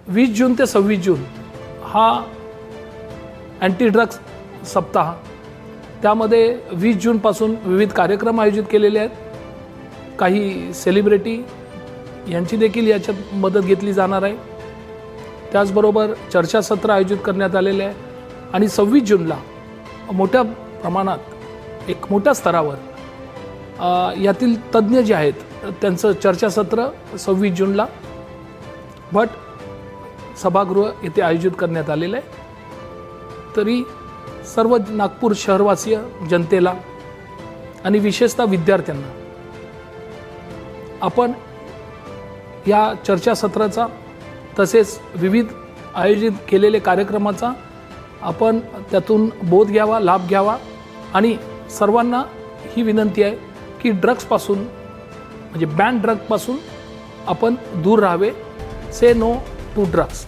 20 जून ते 26 जून हा anti drugs सप्ताह, त्यामध्ये 20 जूनपासून विविध कार्यक्रम आयोजित केलेले आहेत। काही सेलिब्रिटी यांची देखील याच्यात मदत घेतली जाणार आहे। त्याचबरोबर चर्चासत्र आयोजित करण्यात आलेले आहे आणि 26 जूनला मोठ्या प्रमाणात एक मोठ्या स्तरावर यातील तज्ज्ञ जे आहेत त्यांचं चर्चासत्र 26 जूनला भट सभागृह येथे आयोजित करण्यात आलेलं आहे। तरी सर्व नागपूर शहरवासीय जनतेला आणि विशेषतः विद्यार्थ्यांना आपण या चर्चासत्राचा तसेच विविध आयोजित केलेले कार्यक्रमाचा आपण त्यातून बोध घ्यावा, लाभ घ्यावा आणि सर्वांना ही विनंती आहे की ड्रग्सपासून म्हणजे बॅन ड्रग्सपासून आपण दूर राहावे। से नो टू ड्रग्स।